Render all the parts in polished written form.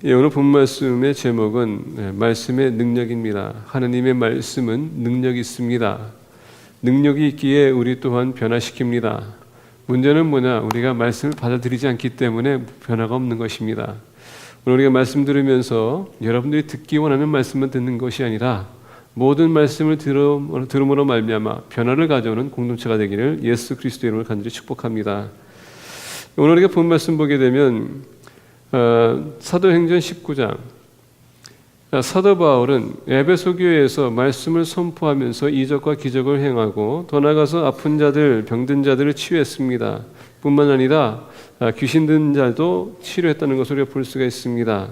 오늘 본 말씀의 제목은 말씀의 능력입니다. 하나님의 말씀은 능력이 있습니다. 능력이 있기에 우리 또한 변화시킵니다. 문제는 뭐냐? 우리가 말씀을 받아들이지 않기 때문에 변화가 없는 것입니다. 오늘 우리가 말씀 들으면서 여러분들이 듣기 원하는 말씀만 듣는 것이 아니라 모든 말씀을 들음으로 말미암아 변화를 가져오는 공동체가 되기를 예수 그리스도의 이름으로 간절히 축복합니다. 오늘 우리가 본 말씀 보게 되면 사도행전 19장, 사도 바울은 에베소 교회에서 말씀을 선포하면서 이적과 기적을 행하고 더 나아가서 아픈 자들, 병든 자들을 치유했습니다. 뿐만 아니라 귀신 든 자도 치료했다는 것을 우리가 볼 수가 있습니다.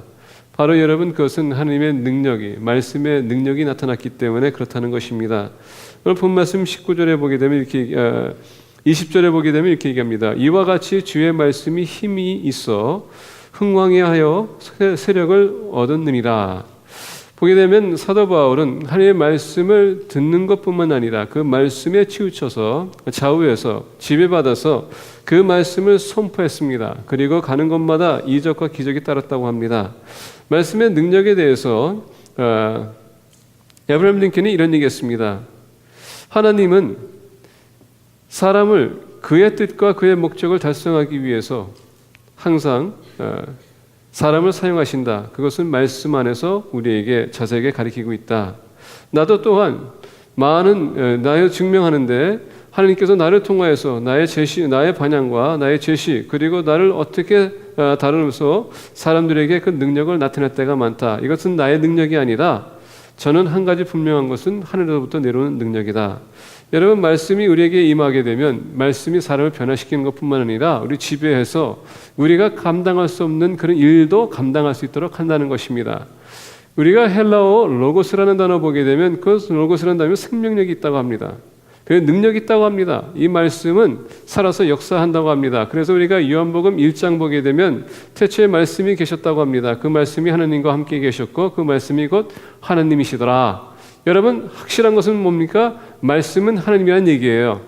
바로 여러분, 그것은 하나님의 능력이, 말씀의 능력이 나타났기 때문에 그렇다는 것입니다. 오늘 본 말씀 19절에 보게 되면 이렇게 20절에 보게 되면 이렇게 얘기합니다. 이와 같이 주의 말씀이 힘이 있어 흥왕에 하여 세력을 얻었느니라. 보게 되면 사도 바울은 하나님의 말씀을 듣는 것뿐만 아니라 그 말씀에 치우쳐서 좌우해서 지배받아서 그 말씀을 선포했습니다. 그리고 가는 곳마다 이적과 기적이 따랐다고 합니다. 말씀의 능력에 대해서 에브라임 링컨이 이런 얘기했습니다. 하나님은 사람을 그의 뜻과 그의 목적을 달성하기 위해서 항상 사람을 사용하신다. 그것은 말씀 안에서 우리에게 자세하게 가르치고 있다. 나도 또한 많은 나의 증명하는데 하나님께서 나를 통하여서 나의 제시, 나의 반향과 나의 제시, 그리고 나를 어떻게 다루면서 사람들에게 그 능력을 나타낼 때가 많다. 이것은 나의 능력이 아니라 저는 한 가지 분명한 것은 하늘로부터 내려오는 능력이다. 여러분, 말씀이 우리에게 임하게 되면 말씀이 사람을 변화시키는 것뿐만 아니라 우리 지배해서 우리가 감당할 수 없는 그런 일도 감당할 수 있도록 한다는 것입니다. 우리가 헬라어 로고스라는 단어 보게 되면 그 로고스라는 단어에 생명력이 있다고 합니다. 그 능력이 있다고 합니다. 이 말씀은 살아서 역사한다고 합니다. 그래서 우리가 요한복음 1장 보게 되면 태초에 말씀이 계셨다고 합니다. 그 말씀이 하나님과 함께 계셨고 그 말씀이 곧 하나님이시더라. 여러분, 확실한 것은 뭡니까? 말씀은 하나님이라는 얘기예요.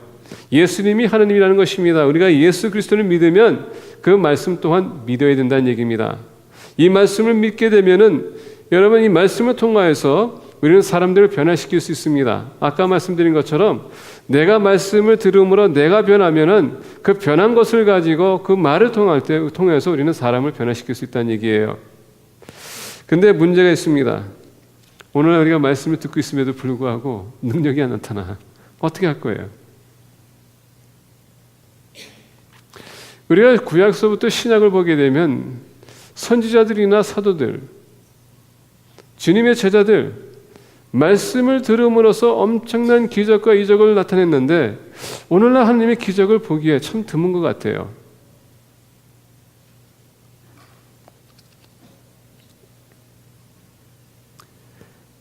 예수님이 하나님이라는 것입니다. 우리가 예수 그리스도를 믿으면 그 말씀 또한 믿어야 된다는 얘기입니다. 이 말씀을 믿게 되면은 여러분, 이 말씀을 통하여서 우리는 사람들을 변화시킬 수 있습니다. 아까 말씀드린 것처럼 내가 말씀을 들음으로 내가 변하면은 그 변한 것을 가지고 그 말을 통해서 우리는 사람을 변화시킬 수 있다는 얘기예요. 근데 문제가 있습니다. 오늘 우리가 말씀을 듣고 있음에도 불구하고 능력이 안 나타나. 어떻게 할 거예요? 우리가 구약서부터 신약을 보게 되면 선지자들이나 사도들, 주님의 제자들, 말씀을 들음으로써 엄청난 기적과 이적을 나타냈는데 오늘날 하나님의 기적을 보기에 참 드문 것 같아요.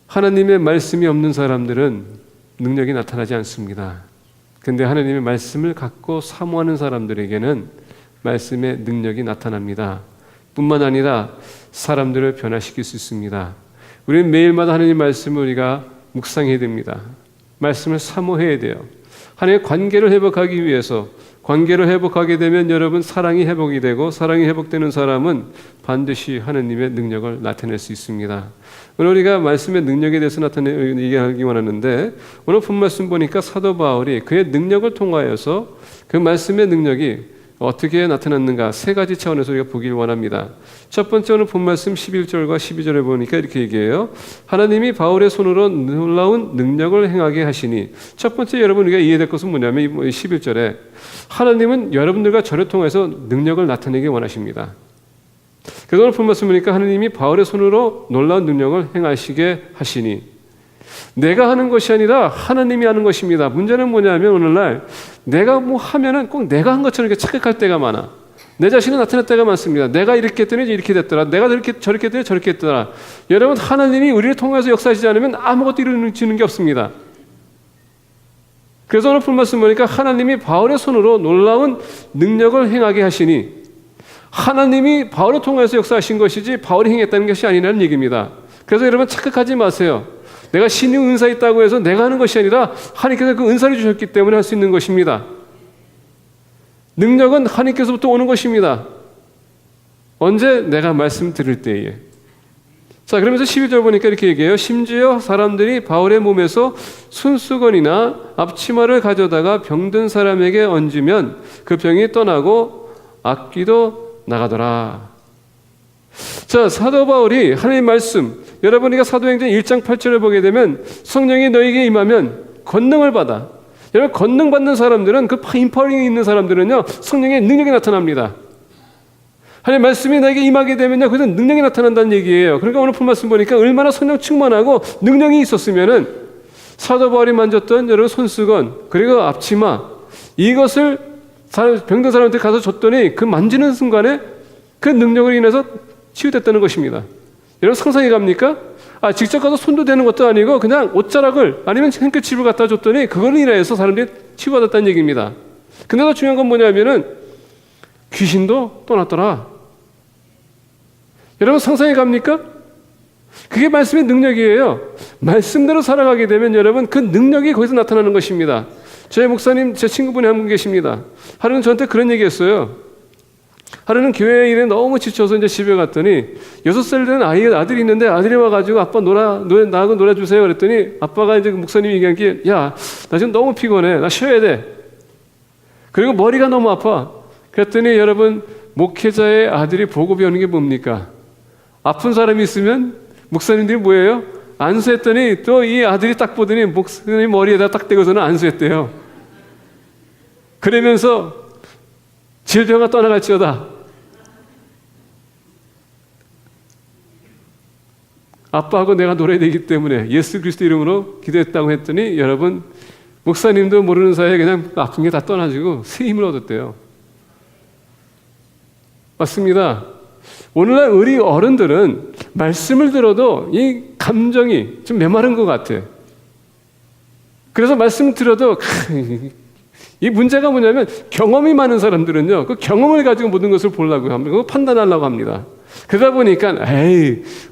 하나님의 말씀이 없는 사람들은 능력이 나타나지 않습니다. 근데 하나님의 말씀을 갖고 사모하는 사람들에게는 말씀의 능력이 나타납니다. 뿐만 아니라 사람들을 변화시킬 수 있습니다. 우리는 매일마다 하나님의 말씀을 우리가 묵상해야 됩니다. 말씀을 사모해야 돼요. 하나님의 관계를 회복하기 위해서, 관계를 회복하게 되면 여러분 사랑이 회복이 되고 사랑이 회복되는 사람은 반드시 하나님의 능력을 나타낼 수 있습니다. 오늘 우리가 말씀의 능력에 대해서 얘기하기 원하는데 오늘 본 말씀 보니까 사도 바울이 그의 능력을 통하여서 그 말씀의 능력이 어떻게 나타났는가 세 가지 차원에서 우리가 보길 원합니다. 첫 번째 오늘 본 말씀 11절과 12절에 보니까 이렇게 얘기해요. 하나님이 바울의 손으로 놀라운 능력을 행하게 하시니, 첫 번째 여러분 우리가 이해될 것은 뭐냐면 11절에 하나님은 여러분들과 저를 통해서 능력을 나타내기 원하십니다. 그래서 오늘 본 말씀 보니까 하나님이 바울의 손으로 놀라운 능력을 행하시게 하시니, 내가 하는 것이 아니라 하나님이 하는 것입니다. 문제는 뭐냐면 오늘날 내가 뭐 하면은 꼭 내가 한 것처럼 이렇게 착각할 때가 많아. 내 자신은 나타날 때가 많습니다. 내가 이렇게 했더니 이렇게 됐더라. 내가 저렇게 했더니 저렇게 했더라. 여러분, 하나님이 우리를 통해서 역사하시지 않으면 아무것도 이루어지는 게 없습니다. 그래서 오늘 본 말씀 보니까 하나님이 바울의 손으로 놀라운 능력을 행하게 하시니, 하나님이 바울을 통해서 역사하신 것이지 바울이 행했다는 것이 아니라는 얘기입니다. 그래서 여러분 착각하지 마세요. 내가 신의 은사 있다고 해서 내가 하는 것이 아니라 하나님께서 그 은사를 주셨기 때문에 할 수 있는 것입니다. 능력은 하나님께서부터 오는 것입니다. 언제? 내가 말씀 들을 때에. 자, 그러면서 12절 보니까 이렇게 얘기해요. 심지어 사람들이 바울의 몸에서 손수건이나 앞치마를 가져다가 병든 사람에게 얹으면 그 병이 떠나고 악귀도 나가더라. 자, 사도 바울이 하나님 말씀, 여러분이가 사도행전 1장 8절을 보게 되면 성령이 너에게 임하면 권능을 받아. 여러분, 권능 받는 사람들은, 그 인파울링이 있는 사람들은요, 성령의 능력이 나타납니다. 하나님 말씀이 나에게 임하게 되면요, 그래서 능력이 나타난다는 얘기예요. 그러니까 오늘 본 말씀 보니까 얼마나 성령 충만하고 능력이 있었으면은 사도 바울이 만졌던 여러분 손수건, 그리고 앞치마, 이것을 병든 사람한테 가서 줬더니 그 만지는 순간에 그 능력으로 인해서 치유됐다는 것입니다. 여러분, 상상이 갑니까? 직접 가서 손도 대는 것도 아니고 그냥 옷자락을 아니면 핸커치를 갖다 줬더니 그걸로 인해서 사람들이 치유받았다는 얘기입니다. 근데 더 중요한 건 뭐냐면은 귀신도 떠났더라. 여러분, 상상이 갑니까? 그게 말씀의 능력이에요. 말씀대로 살아가게 되면 여러분, 그 능력이 거기서 나타나는 것입니다. 저희 목사님, 제 친구분이 한 분 계십니다. 하루는 저한테 그런 얘기 했어요. 하루는 교회 일에 너무 지쳐서 이제 집에 갔더니 6살 된 아들이 있는데 아들이 와가지고 아빠 나하고 놀아주세요. 그랬더니 아빠가 이제 목사님이 얘기한 게, 야, 나 지금 너무 피곤해. 나 쉬어야 돼. 그리고 머리가 너무 아파. 그랬더니 여러분, 목회자의 아들이 보고 배우는 게 뭡니까? 아픈 사람이 있으면 목사님들이 뭐예요? 안수했더니 또 이 아들이 딱 보더니 목사님 머리에다 딱 대고서는 안수했대요. 그러면서 질병아 떠나갈지어다. 아빠하고 내가 놀아야 되기 때문에 예수 그리스도 이름으로 기도했다고 했더니 여러분, 목사님도 모르는 사이에 그냥 아픈 게 다 떠나지고 새 힘을 얻었대요. 맞습니다. 오늘날 우리 어른들은 말씀을 들어도 이 감정이 좀 메마른 것 같아. 그래서 말씀을 들어도 이 문제가 뭐냐면 경험이 많은 사람들은요, 그 경험을 가지고 모든 것을 보려고 합니다. 판단하려고 합니다. 그러다 보니까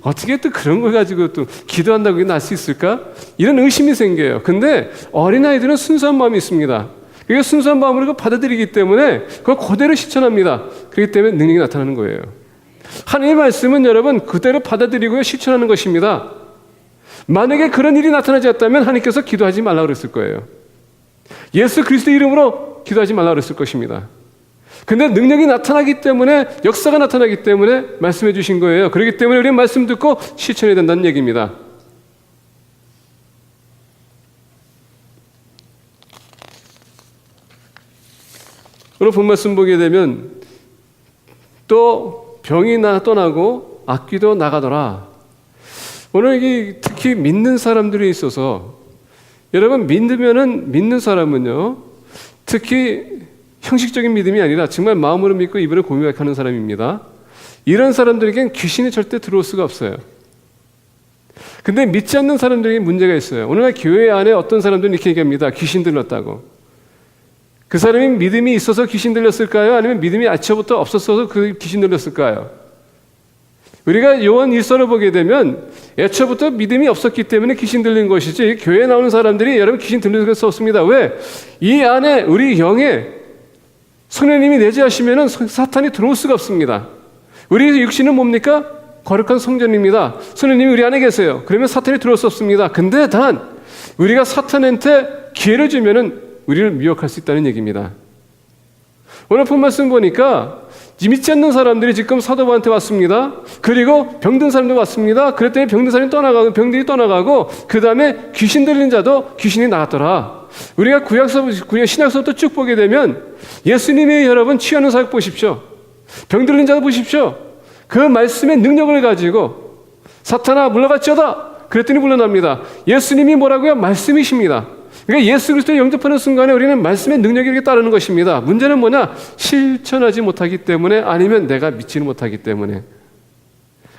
어떻게 또 그런 걸 가지고 또 기도한다고 이게 날 수 있을까? 이런 의심이 생겨요. 근데 어린아이들은 순수한 마음이 있습니다. 그게 순수한 마음으로 받아들이기 때문에 그걸 그대로 실천합니다. 그렇기 때문에 능력이 나타나는 거예요. 하나님의 말씀은 여러분 그대로 받아들이고 실천하는 것입니다. 만약에 그런 일이 나타나지 않았다면 하나님께서 기도하지 말라고 그랬을 거예요. 예수 그리스도 이름으로 기도하지 말라고 그랬을 것입니다. 근데 능력이 나타나기 때문에, 역사가 나타나기 때문에 말씀해 주신 거예요. 그렇기 때문에 우리는 말씀 듣고 실천해야 된다는 얘기입니다. 오늘 본 말씀 보게 되면 또 병이 떠나고 악귀도 나가더라. 오늘 특히 믿는 사람들이 있어서, 여러분, 믿는 사람은요, 특히 형식적인 믿음이 아니라 정말 마음으로 믿고 입으로 고백하는 사람입니다. 이런 사람들에겐 귀신이 절대 들어올 수가 없어요. 근데 믿지 않는 사람들에게 문제가 있어요. 오늘날 교회 안에 어떤 사람들은 이렇게 얘기합니다. 귀신 들렸다고. 그 사람이 믿음이 있어서 귀신 들렸을까요? 아니면 믿음이 애초부터 없었어서 그 귀신 들렸을까요? 우리가 요한 1서를 보게 되면 애초부터 믿음이 없었기 때문에 귀신 들린 것이지, 교회에 나오는 사람들이 여러분 귀신 들릴 수 없습니다. 왜? 이 안에 우리 영에 성령님이 내재하시면은 사탄이 들어올 수가 없습니다. 우리 육신은 뭡니까? 거룩한 성전입니다. 성령님이 우리 안에 계세요. 그러면 사탄이 들어올 수 없습니다. 근데 단 우리가 사탄한테 기회를 주면은 우리를 미혹할 수 있다는 얘기입니다. 오늘 본 말씀 보니까 믿지 않는 사람들이 지금 사도 바울한테 왔습니다. 그리고 병든 사람도 왔습니다. 그랬더니 병든 사람이 떠나가고 병들이 떠나가고 그 다음에 귀신 들린 자도 귀신이 나갔더라. 우리가 신약서부터 쭉 보게 되면 예수님이 여러분 취하는 사역 보십시오. 병 들린 자도 보십시오. 그 말씀의 능력을 가지고 사탄아 물러갔지어다. 그랬더니 물러납니다. 예수님이 뭐라고요? 말씀이십니다. 그러니까 예수 그리스도를 영접하는 순간에 우리는 말씀의 능력이 이렇게 따르는 것입니다. 문제는 뭐냐? 실천하지 못하기 때문에, 아니면 내가 믿지는 못하기 때문에.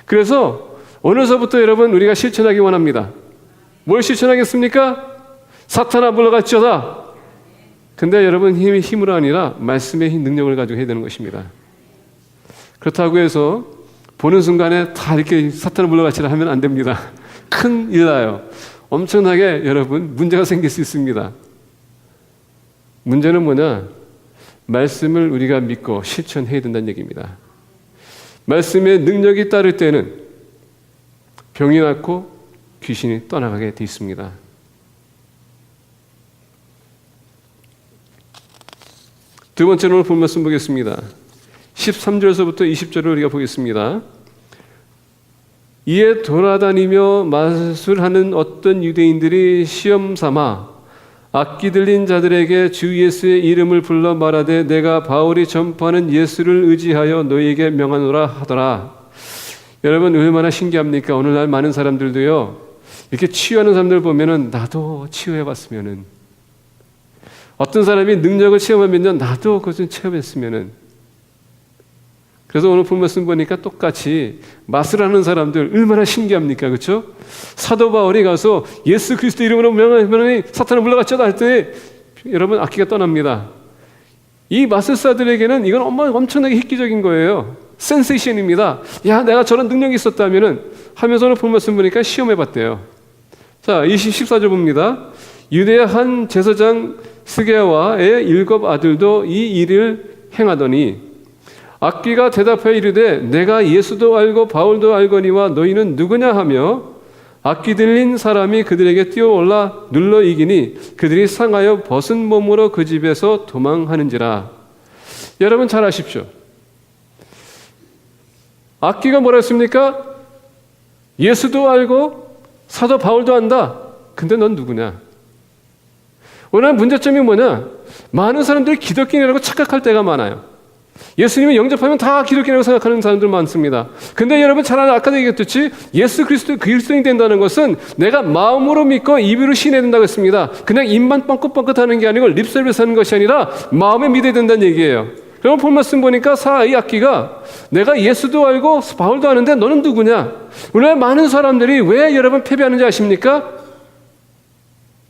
그래서 오늘서부터 여러분 우리가 실천하기 원합니다. 뭘 실천하겠습니까? 사탄아 물러갔지어다. 근데 여러분 힘으로 아니라 말씀의 능력을 가지고 해야 되는 것입니다. 그렇다고 해서 보는 순간에 다 이렇게 사탄아 물러갔지라 하면 안 됩니다. 큰일 나요. 엄청나게 여러분 문제가 생길 수 있습니다. 문제는 뭐냐? 말씀을 우리가 믿고 실천해야 된다는 얘기입니다. 말씀의 능력이 따를 때는 병이 낫고 귀신이 떠나가게 돼 있습니다. 두 번째로 오늘 본 말씀 보겠습니다. 13절에서부터 20절을 우리가 보겠습니다. 이에 돌아다니며 마술하는 어떤 유대인들이 시험 삼아 악기 들린 자들에게 주 예수의 이름을 불러 말하되 내가 바울이 전파하는 예수를 의지하여 너희에게 명하노라 하더라. 여러분 얼마나 신기합니까? 오늘날 많은 사람들도요, 이렇게 치유하는 사람들 보면은 나도 치유해봤으면은, 어떤 사람이 능력을 체험하면요 나도 그것을 체험했으면은. 그래서 오늘 본 말씀 보니까 똑같이 마술하는 사람들 얼마나 신기합니까? 그렇죠? 사도 바울이 가서 예수 그리스도 이름으로 명하면 사탄을 물러갔죠 할 때 여러분 악기가 떠납니다. 이 마술사들에게는 이건 엄청나게 획기적인 거예요. 센세이션입니다. 야, 내가 저런 능력이 있었다면은 하면서 오늘 본 말씀 보니까 시험해봤대요. 자, 14절 봅니다. 유대의 한 제사장 스게와의 7 아들도 이 일을 행하더니 악기가 대답하여 이르되 내가 예수도 알고 바울도 알거니와 너희는 누구냐 하며 악기 들린 사람이 그들에게 뛰어올라 눌러 이기니 그들이 상하여 벗은 몸으로 그 집에서 도망하는지라. 여러분 잘 아십시오. 악기가 뭐라 했습니까? 예수도 알고 사도 바울도 안다. 근데 넌 누구냐? 오늘 문제점이 뭐냐? 많은 사람들이 기독교인이라고 착각할 때가 많아요. 예수님을 영접하면 다 기독교인이라고 생각하는 사람들 많습니다. 근데 여러분 잘 아는 아까도 얘기했듯이 예수 그리스도인이 된다는 것은 내가 마음으로 믿고 입으로 신해야 된다고 했습니다. 그냥 입만 뻥긋뻥긋 하는 게 아니고 립서비스 하는 것이 아니라 마음에 믿어야 된다는 얘기예요. 그럼 본 말씀 보니까 이 악기가 내가 예수도 알고 바울도 아는데 너는 누구냐? 오늘 많은 사람들이 왜 여러분 패배하는지 아십니까?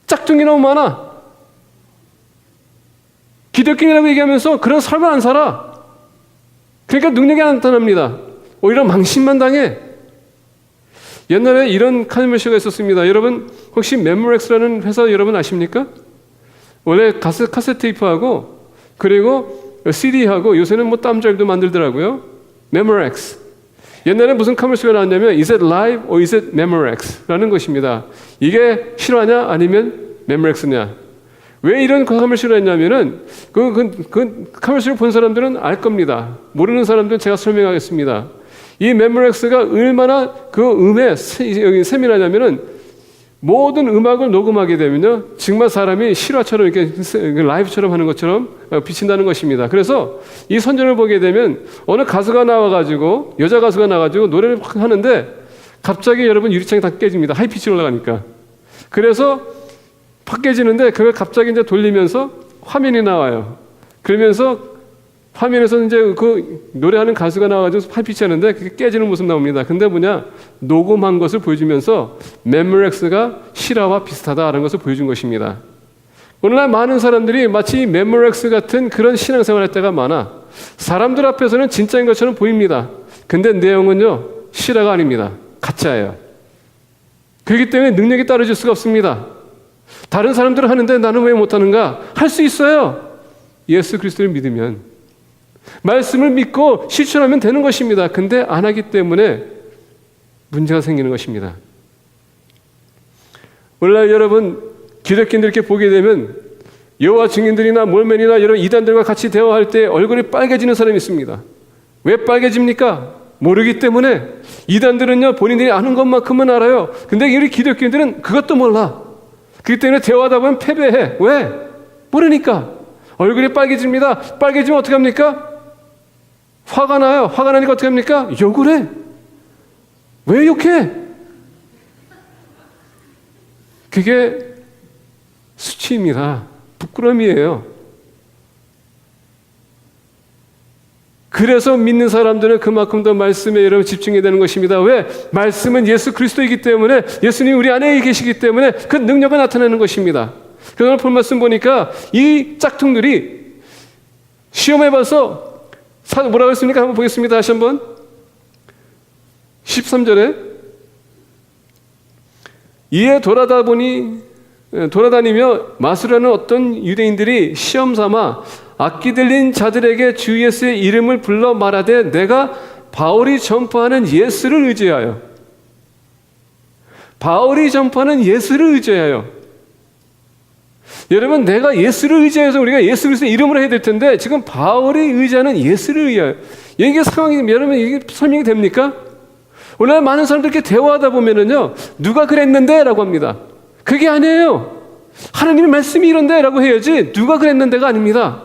짝퉁이 너무 많아. 기독교인이라고 얘기하면서 그런 삶을 안 살아. 그러니까 능력이 안 나타납니다. 오히려 망신만 당해. 옛날에 이런 카메라가 있었습니다. 여러분 혹시 메모렉스라는 회사 여러분 아십니까? 원래 카세트 테이프하고 그리고 CD하고 요새는 뭐 땀잘도 만들더라고요. 메모렉스. 옛날에 무슨 카메라가 나왔냐면 Is it live or is it Memorex?라는 것입니다. 이게 실화냐 아니면 메모렉스냐. 왜 이런 카메라를 했냐면은 그 카메라를 본 사람들은 알 겁니다. 모르는 사람들은 제가 설명하겠습니다. 이 메모렉스가 얼마나 그 음에 세밀하냐면은 모든 음악을 녹음하게 되면요 정말 사람이 실화처럼 이렇게 라이브처럼 하는 것처럼 비친다는 것입니다. 그래서 이 선전을 보게 되면 어느 가수가 나와가지고 여자 가수가 나와가지고 노래를 확 하는데 갑자기 여러분 유리창이 다 깨집니다. 하이피치로 올라가니까. 그래서 팍 깨지는데 그걸 갑자기 이제 돌리면서 화면이 나와요. 그러면서 화면에서 이제 그 노래하는 가수가 나와가지고 하이피치 하는데 그게 깨지는 모습 나옵니다. 근데 뭐냐? 녹음한 것을 보여주면서 메모렉스가 실화와 비슷하다는 것을 보여준 것입니다. 오늘날 많은 사람들이 마치 메모렉스 같은 그런 신앙생활을 할 때가 많아. 사람들 앞에서는 진짜인 것처럼 보입니다. 근데 내용은요 실화가 아닙니다. 가짜예요. 그렇기 때문에 능력이 따라줄 수가 없습니다. 다른 사람들은 하는데 나는 왜 못하는가? 할 수 있어요. 예수 그리스도를 믿으면. 말씀을 믿고 실천하면 되는 것입니다. 근데 안 하기 때문에 문제가 생기는 것입니다. 오늘날 여러분 기독교인들 이렇게 보게 되면 여호와 증인들이나 몰맨이나 여러분 이단들과 같이 대화할 때 얼굴이 빨개지는 사람이 있습니다. 왜 빨개집니까? 모르기 때문에. 이단들은요 본인들이 아는 것만큼은 알아요. 근데 우리 기독교인들은 그것도 몰라. 그렇기 때문에 대화하다 보면 패배해. 왜? 모르니까. 얼굴이 빨개집니다. 빨개지면 어떻게 합니까? 화가 나요. 화가 나니까 어떻게 합니까? 욕을 해. 왜 욕해? 그게 수치입니다. 부끄러움이에요. 그래서 믿는 사람들은 그만큼 더 말씀에 여러분 집중해야 되는 것입니다. 왜? 말씀은 예수 그리스도이기 때문에 예수님이 우리 안에 계시기 때문에 그 능력을 나타내는 것입니다. 그래서 오늘 본 말씀 보니까 이 짝퉁들이 시험해봐서 뭐라고 했습니까? 한번 보겠습니다. 다시 한번 13절에 이에 돌아다니며 마술하는 어떤 유대인들이 시험 삼아 악기 들린 자들에게 주 예수의 이름을 불러 말하되 내가 바울이 전파하는 예수를 의지하여, 바울이 전파하는 예수를 의지하여. 여러분, 내가 예수를 의지해서 우리가 예수 그리스도의 이름으로 해야 될 텐데 지금 바울이 의지하는 예수를 의지하여. 이게 상황이, 여러분, 이게 설명이 됩니까? 오늘 많은 사람들께 대화하다 보면은요, 누가 그랬는데? 라고 합니다. 그게 아니에요. 하나님의 말씀이 이런데? 라고 해야지, 누가 그랬는데가 아닙니다.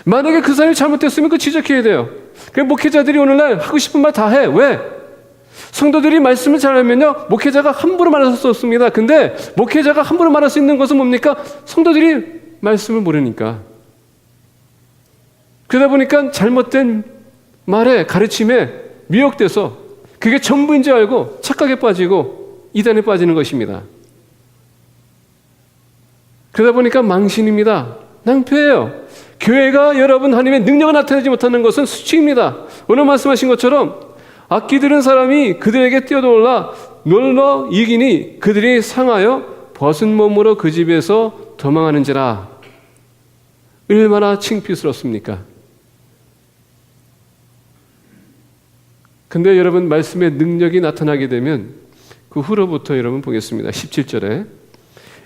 만약에 그 사람이 잘못됐으면 그 지적해야 돼요. 그래서 목회자들이 오늘날 하고 싶은 말 다 해. 왜? 성도들이 말씀을 잘하면요, 목회자가 함부로 말할 수 없습니다. 근데 목회자가 함부로 말할 수 있는 것은 뭡니까? 성도들이 말씀을 모르니까. 그러다 보니까 잘못된 말에, 가르침에 미혹돼서 그게 전부인 줄 알고 착각에 빠지고 이단에 빠지는 것입니다. 그러다 보니까 망신입니다. 낭패예요. 교회가 여러분 하나님의 능력을 나타내지 못하는 것은 수치입니다. 오늘 말씀하신 것처럼 악기 들은 사람이 그들에게 뛰어놀라 놀러 이기니 그들이 상하여 벗은 몸으로 그 집에서 도망하는지라. 얼마나 창피스럽습니까? 근데 여러분, 말씀의 능력이 나타나게 되면 그 후로부터 여러분 보겠습니다. 17절에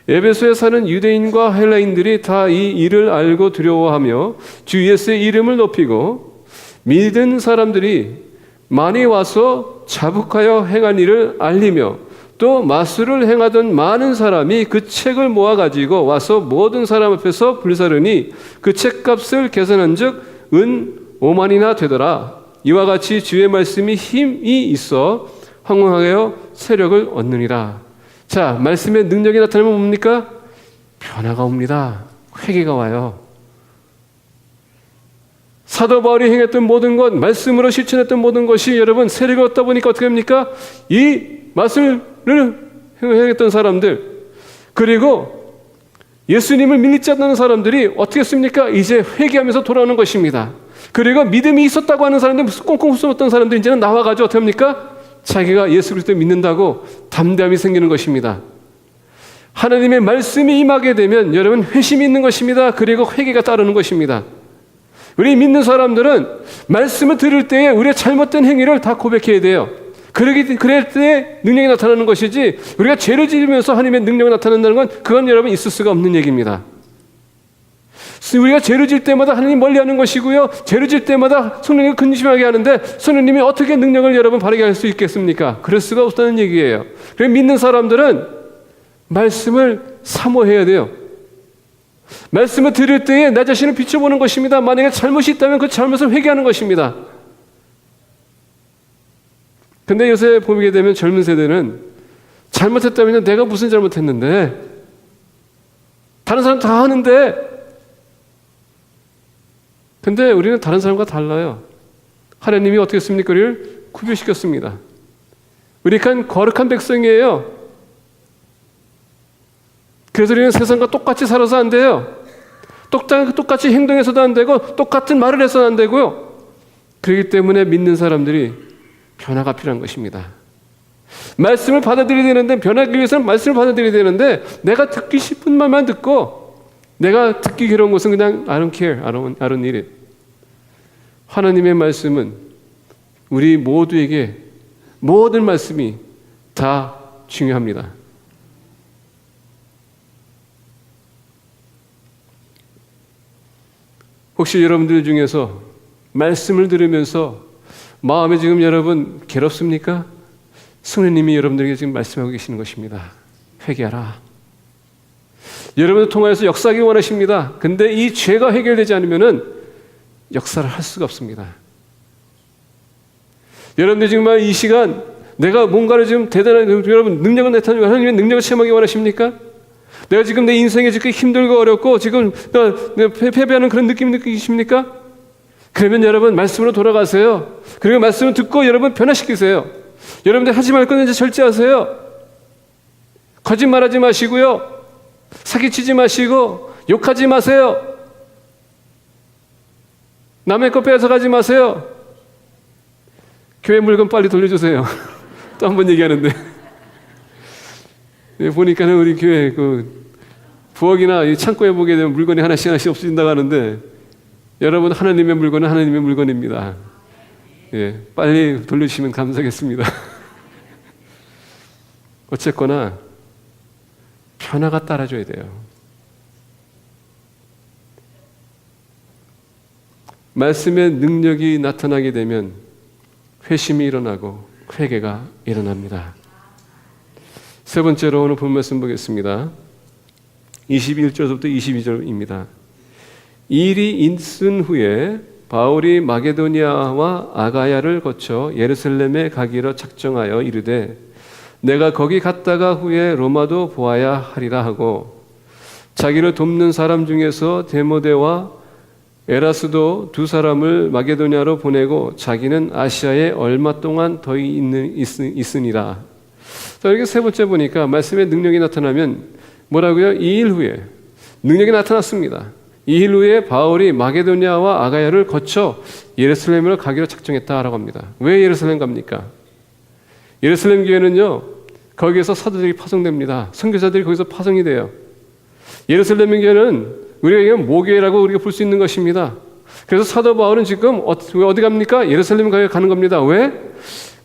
에베소에 사는 유대인과 헬라인들이 다 이 일을 알고 두려워하며 주 예수의 이름을 높이고 믿은 사람들이 많이 와서 자북하여 행한 일을 알리며 또 마술을 행하던 많은 사람이 그 책을 모아가지고 와서 모든 사람 앞에서 불사르니 그 책값을 계산한 즉 은 5만이나 되더라. 이와 같이 주의 말씀이 힘이 있어 황홀하여 세력을 얻느니라. 자, 말씀의 능력이 나타나면 뭡니까? 변화가 옵니다. 회개가 와요. 사도 바울이 행했던 모든 것, 말씀으로 실천했던 모든 것이 여러분 세력을 얻다 보니까 어떻게 합니까? 이 말씀을 행했던 사람들, 그리고 예수님을 믿지 않는 사람들이 어떻게 했습니까? 이제 회개하면서 돌아오는 것입니다. 그리고 믿음이 있었다고 하는 사람들, 꽁꽁 숨었던 사람들 이제는 나와가지고 어떻게 합니까? 자기가 예수 그리스도를 믿는다고 담대함이 생기는 것입니다. 하나님의 말씀이 임하게 되면 여러분 회심이 있는 것입니다. 그리고 회개가 따르는 것입니다. 우리 믿는 사람들은 말씀을 들을 때에 우리의 잘못된 행위를 다 고백해야 돼요. 그럴 때 능력이 나타나는 것이지, 우리가 죄를 지으면서 하나님의 능력이 나타난다는 건 그건 여러분 있을 수가 없는 얘기입니다. 우리가 죄를 질 때마다 하나님 멀리하는 것이고요, 죄를 질 때마다 성령을 근심하게 하는데 성령님이 어떻게 능력을 여러분 발휘하게 할 수 있겠습니까? 그럴 수가 없다는 얘기예요. 그래서 믿는 사람들은 말씀을 사모해야 돼요. 말씀을 들을 때에 나 자신을 비춰보는 것입니다. 만약에 잘못이 있다면 그 잘못을 회개하는 것입니다. 근데 요새 보게 되면 젊은 세대는 잘못했다면 내가 무슨 잘못했는데, 다른 사람 다 하는데, 근데 우리는 다른 사람과 달라요. 하나님이 어떻게 했습니까? 우리를 구별시켰습니다. 우리는 거룩한 백성이에요. 그래서 우리는 세상과 똑같이 살아서 안 돼요. 똑같이 행동해서도 안 되고 똑같은 말을 해서도 안 되고요. 그렇기 때문에 믿는 사람들이 변화가 필요한 것입니다. 말씀을 받아들여야 되는데, 변하기 위해서는 말씀을 받아들여야 되는데, 내가 듣기 싶은 말만 듣고 내가 듣기 괴로운 것은 그냥 I don't care, I don't need it. 하나님의 말씀은 우리 모두에게 모든 말씀이 다 중요합니다. 혹시 여러분들 중에서 말씀을 들으면서 마음에 지금 여러분 괴롭습니까? 성령님이 여러분들에게 지금 말씀하고 계시는 것입니다. 회개하라. 여러분을 통하여서 역사하기 원하십니다. 근데 이 죄가 해결되지 않으면은 역사를 할 수가 없습니다. 여러분들 정말 이 시간 내가 뭔가를 지금 대단한 여러분 능력을 나타내고 하나님의 능력을 체험하기 원하십니까? 내가 지금 내 인생에 지금 힘들고 어렵고 지금 패배하는 그런 느낌 느끼십니까? 그러면 여러분 말씀으로 돌아가세요. 그리고 말씀을 듣고 여러분 변화시키세요. 여러분들 하지 말 건 이제 절제하세요. 거짓말하지 마시고요. 사기치지 마시고 욕하지 마세요. 남의 거 뺏어가지 마세요. 교회 물건 빨리 돌려주세요. 또 한 번 얘기하는데 보니까는 우리 교회 그 부엌이나 이 창고에 보게 되면 물건이 하나씩 없어진다고 하는데, 여러분 하나님의 물건은 하나님의 물건입니다. 예, 빨리 돌려주시면 감사하겠습니다. 어쨌거나 변화가 따라줘야 돼요. 말씀의 능력이 나타나게 되면 회심이 일어나고 회개가 일어납니다. 세 번째로 오늘 본 말씀 보겠습니다. 21절부터 22절입니다. 일이 있은 후에 바울이 마게도니아와 아가야를 거쳐 예루살렘에 가기로 작정하여 이르되 내가 거기 갔다가 후에 로마도 보아야 하리라 하고 자기를 돕는 사람 중에서 데모데와 에라스도 두 사람을 마게도니아로 보내고 자기는 아시아에 얼마 동안 더 있으니라. 자, 이렇게 세 번째 보니까 말씀의 능력이 나타나면 뭐라고요? 2일 후에 능력이 나타났습니다. 2일 후에 바울이 마게도니아와 아가야를 거쳐 예루살렘으로 가기로 작정했다라고 합니다. 왜 예루살렘 갑니까? 예루살렘 교회는요, 거기에서 사도들이 파송됩니다. 선교사들이 거기서 파송이 돼요. 예루살렘 교회는 우리가 모교회라고 우리가 볼 수 있는 것입니다. 그래서 사도 바울은 지금 어디 갑니까? 예루살렘 가는 겁니다. 왜?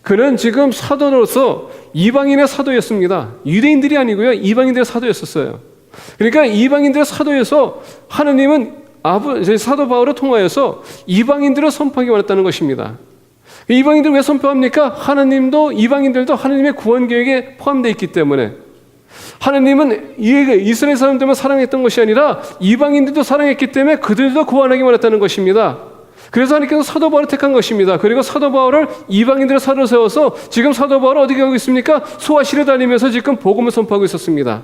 그는 지금 사도로서 이방인의 사도였습니다. 유대인들이 아니고요, 이방인들의 사도였었어요. 그러니까 이방인들의 사도에서 하느님은 사도 바울을 통하여서 이방인들을 선포하기 원했다는 것입니다. 이방인들 왜 선포합니까? 하느님도 이방인들도 하느님의 구원 계획에 포함되어 있기 때문에 하느님은 이스라엘 사람들만 사랑했던 것이 아니라 이방인들도 사랑했기 때문에 그들도 구원하기 원했다는 것입니다. 그래서 하나님께서 사도 바울을 택한 것입니다. 그리고 사도 바울을 이방인들의 사도로 세워서 지금 사도 바울은 어디 가고 있습니까? 소아시를 다니면서 지금 복음을 선포하고 있었습니다.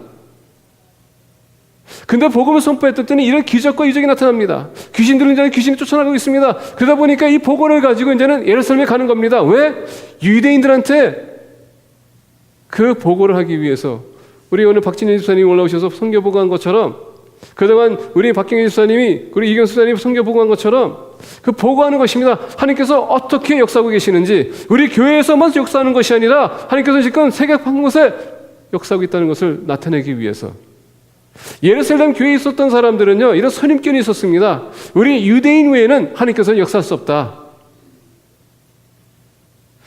근데 복음을 선포했더니 이런 기적과 이적이 나타납니다. 귀신 들린 자는 귀신이 쫓아나가고 있습니다. 그러다 보니까 이 복음을 가지고 이제는 예루살렘에 가는 겁니다. 왜? 유대인들한테 그 보고를 하기 위해서. 우리 오늘 박진희 집사님이 올라오셔서 선교 보고한 것처럼, 그동안 우리 박경희 집사님이, 우리 이경수 집사님이 선교 보고한 것처럼 그 보고하는 것입니다. 하나님께서 어떻게 역사하고 계시는지, 우리 교회에서만 역사하는 것이 아니라 하나님께서 지금 세계 한 곳에 역사하고 있다는 것을 나타내기 위해서. 예루살렘 교회에 있었던 사람들은요, 이런 선입견이 있었습니다. 우리 유대인 외에는 하나님께서는 역사할 수 없다.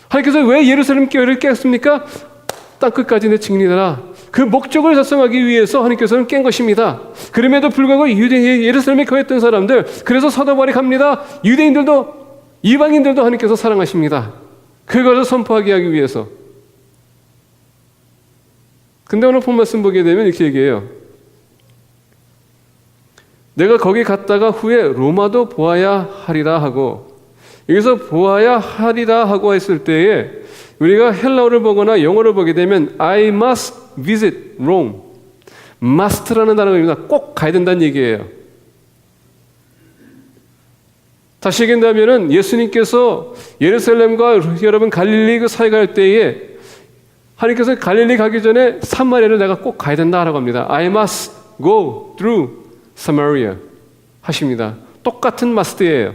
하나님께서 왜 예루살렘 교회를 깼습니까? 땅끝까지 내 증인이라. 그 목적을 달성하기 위해서 하나님께서는 깬 것입니다. 그럼에도 불구하고 예루살렘에 거했던 사람들, 그래서 사도 바울이 갑니다. 유대인들도 이방인들도 하나님께서 사랑하십니다. 그것을 선포하게 하기 위해서. 근데 오늘 본 말씀 보게 되면 이렇게 얘기해요. 내가 거기 갔다가 후에 로마도 보아야 하리라 하고, 여기서 보아야 하리라 하고 했을 때에 우리가 헬라어를 보거나 영어를 보게 되면 I must visit Rome. must라는 단어입니다. 꼭 가야 된다는 얘기예요. 다시 얘기한다면 예수님께서 예루살렘과 여러분 갈릴리 그 사이 갈 때에 하나님께서 갈릴리 가기 전에 사마리아를 내가 꼭 가야 된다라고 합니다. I must go through Samaria 하십니다. 똑같은 must예요.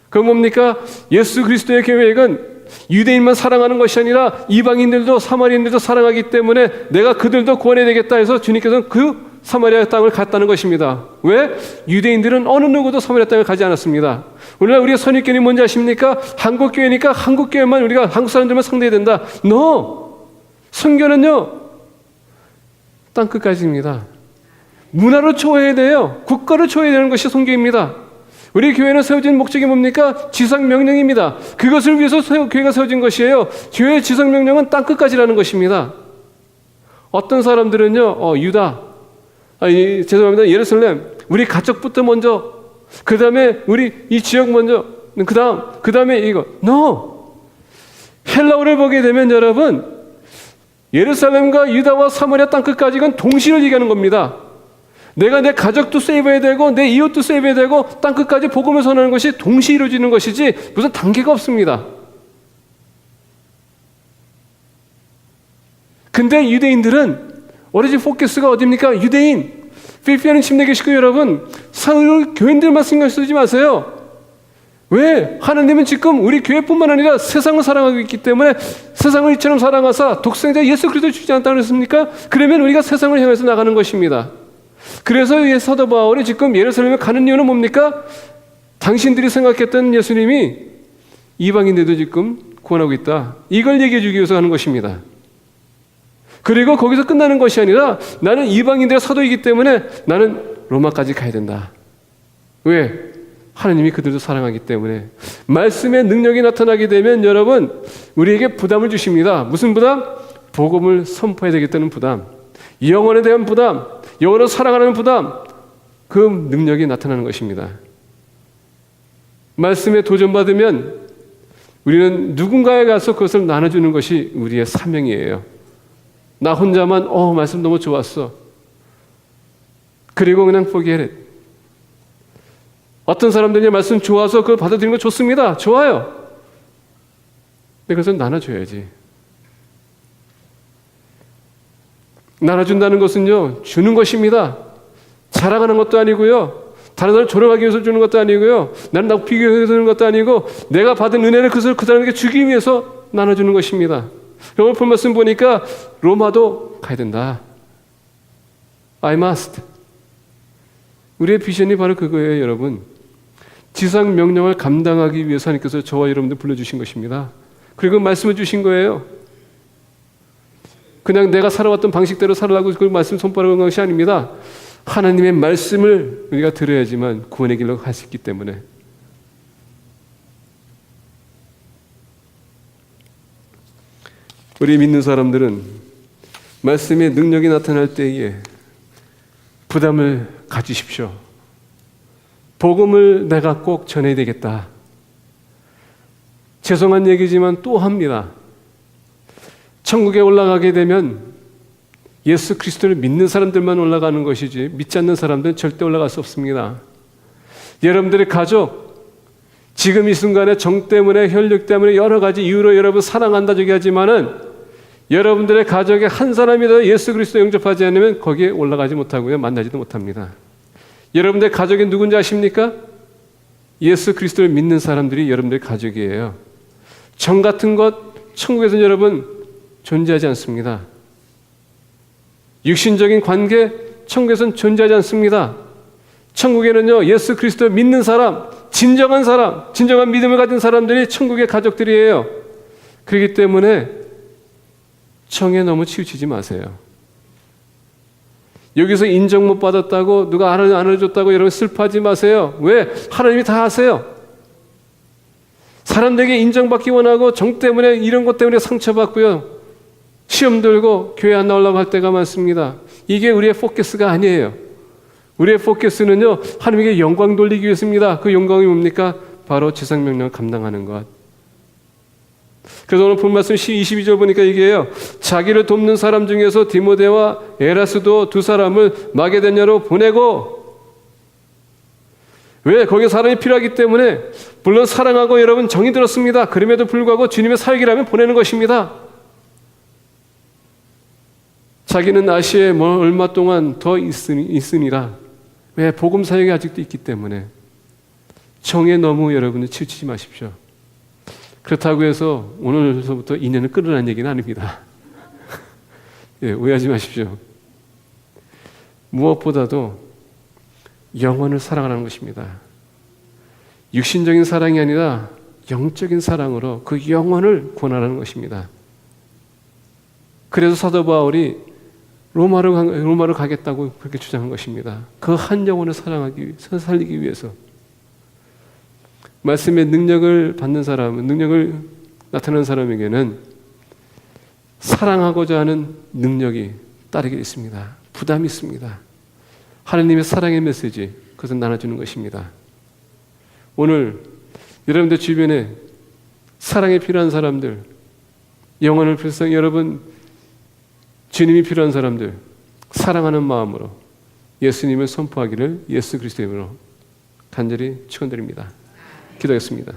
그건 뭡니까? 예수 그리스도의 계획은 유대인만 사랑하는 것이 아니라 이방인들도 사마리아인들도 사랑하기 때문에 내가 그들도 구원해야 되겠다 해서 주님께서는 그 사마리아 땅을 갔다는 것입니다. 왜? 유대인들은 어느 누구도 사마리아 땅을 가지 않았습니다. 오늘날 우리가 선입견이 뭔지 아십니까? 한국 교회니까 한국 교회만 우리가 한국 사람들만 상대해야 된다. No! 선교는요, 땅끝까지입니다. 문화를 초월해야 돼요. 국가를 초월해야 되는 것이 선교입니다. 우리 교회는 세워진 목적이 뭡니까? 지상명령입니다. 그것을 위해서 교회가 세워진 것이에요. 교회의 지상명령은 땅끝까지라는 것입니다. 어떤 사람들은요, 유다, 죄송합니다, 예루살렘, 우리 가족부터 먼저, 그 다음에 우리 이 지역 먼저, 그 다음에 이거. No! 헬라어를 보게 되면 여러분, 예루살렘과 유다와 사마리아 땅끝까지 이건 동시를 얘기하는 겁니다. 내가 내 가족도 세이브해야 되고 내 이웃도 세이브해야 되고 땅끝까지 복음을 전하는 것이 동시에 이루어지는 것이지 무슨 단계가 없습니다. 근데 유대인들은 오로지 포커스가 어디입니까? 유대인, 필리핀 침례 계시고 여러분, 서울 교인들만 신경 쓰지 마세요. 왜? 하나님은 지금 우리 교회뿐만 아니라 세상을 사랑하고 있기 때문에 세상을 이처럼 사랑하사 독생자 예수 그리스도를 주지 않다고 그랬습니까? 그러면 우리가 세상을 향해서 나가는 것입니다. 그래서 사도 바울이 지금 예루살렘에 가는 이유는 뭡니까? 당신들이 생각했던 예수님이 이방인들도 지금 구원하고 있다. 이걸 얘기해 주기 위해서 하는 것입니다. 그리고 거기서 끝나는 것이 아니라 나는 이방인들의 사도이기 때문에 나는 로마까지 가야 된다. 왜? 하나님이 그들도 사랑하기 때문에. 말씀의 능력이 나타나게 되면 여러분 우리에게 부담을 주십니다. 무슨 부담? 복음을 선포해야 되겠다는 부담, 영혼에 대한 부담, 영혼을 사랑하는 부담, 그 능력이 나타나는 것입니다. 말씀에 도전받으면 우리는 누군가에 가서 그것을 나눠주는 것이 우리의 사명이에요. 나 혼자만 말씀 너무 좋았어. 그리고 그냥 포기해. 어떤 사람들이 말씀 좋아서 그걸 받아들이는 거 좋습니다. 좋아요. 근데 그것을 나눠줘야지. 나눠준다는 것은요, 주는 것입니다. 자랑하는 것도 아니고요, 다른 사람을 조롱하기 위해서 주는 것도 아니고요, 나는 나하고 비교해서 주는 것도 아니고, 내가 받은 은혜를 그것을 그 사람에게 주기 위해서 나눠주는 것입니다. 오늘 본 말씀 보니까 로마도 가야 된다. I must. 우리의 비전이 바로 그거예요, 여러분. 지상 명령을 감당하기 위해서 하나님께서 저와 여러분들 불러주신 것입니다. 그리고 말씀을 주신 거예요. 그냥 내가 살아왔던 방식대로 살아가고 그 말씀 손바닥을 건 것이 아닙니다. 하나님의 말씀을 우리가 들어야지만 구원의 길로 갈 수 있기 때문에. 우리 믿는 사람들은 말씀의 능력이 나타날 때에 부담을 가지십시오. 복음을 내가 꼭 전해야 되겠다. 죄송한 얘기지만 또 합니다. 천국에 올라가게 되면 예수 그리스도를 믿는 사람들만 올라가는 것이지 믿지 않는 사람들은 절대 올라갈 수 없습니다. 여러분들의 가족, 지금 이 순간에 정 때문에, 혈육 때문에 여러 가지 이유로 여러분 사랑한다 저기 하지만은 여러분들의 가족의 한 사람이라도 예수 그리스도 영접하지 않으면 거기에 올라가지 못하고요, 만나지도 못합니다. 여러분들의 가족이 누군지 아십니까? 예수 그리스도를 믿는 사람들이 여러분들의 가족이에요. 정 같은 것 천국에서는 여러분 존재하지 않습니다. 육신적인 관계 천국에서는 존재하지 않습니다. 천국에는요, 예수 그리스도 믿는 사람, 진정한 믿음을 가진 사람들이 천국의 가족들이에요. 그렇기 때문에 정에 너무 치우치지 마세요. 여기서 인정 못 받았다고, 누가 안 해줬다고 여러분 슬퍼하지 마세요. 왜? 하나님이 다 아세요. 사람들에게 인정받기 원하고 정 때문에 이런 것 때문에 상처받고요, 시험 들고 교회 안 나오려고 할 때가 많습니다. 이게 우리의 포커스가 아니에요. 우리의 포커스는요, 하나님에게 영광 돌리기 위해서입니다. 그 영광이 뭡니까? 바로 지상명령을 감당하는 것. 그래서 오늘 본 말씀 22절 보니까 얘기해요. 자기를 돕는 사람 중에서 디모데와 에라스도 두 사람을 마게도냐로 보내고. 왜? 거기에 사람이 필요하기 때문에. 물론 사랑하고 여러분 정이 들었습니다. 그럼에도 불구하고 주님의 사역이라면 보내는 것입니다. 자기는 아시아에 얼마 동안 더 있으니라. 왜? 복음 사역이 아직도 있기 때문에. 정에 너무 여러분들 치우치지 마십시오. 그렇다고 해서 오늘서부터 인연을 끊으라는 얘기는 아닙니다. 예, 오해하지 마십시오. 무엇보다도 영혼을 사랑하는 것입니다. 육신적인 사랑이 아니라 영적인 사랑으로 그 영혼을 구원하라는 것입니다. 그래서 사도 바울이 로마로 가겠다고 그렇게 주장한 것입니다. 그 한 영혼을 살리기 위해서. 말씀의 능력을 받는 사람, 능력을 나타내는 사람에게는 사랑하고자 하는 능력이 따르게 있습니다. 부담이 있습니다. 하나님의 사랑의 메시지, 그것을 나눠주는 것입니다. 오늘 여러분들 주변에 사랑이 필요한 사람들, 영혼을 불쌍히 여러분 주님이 필요한 사람들, 사랑하는 마음으로 예수님을 선포하기를 예수 그리스도의 이름으로 간절히 축원드립니다. 기도하겠습니다.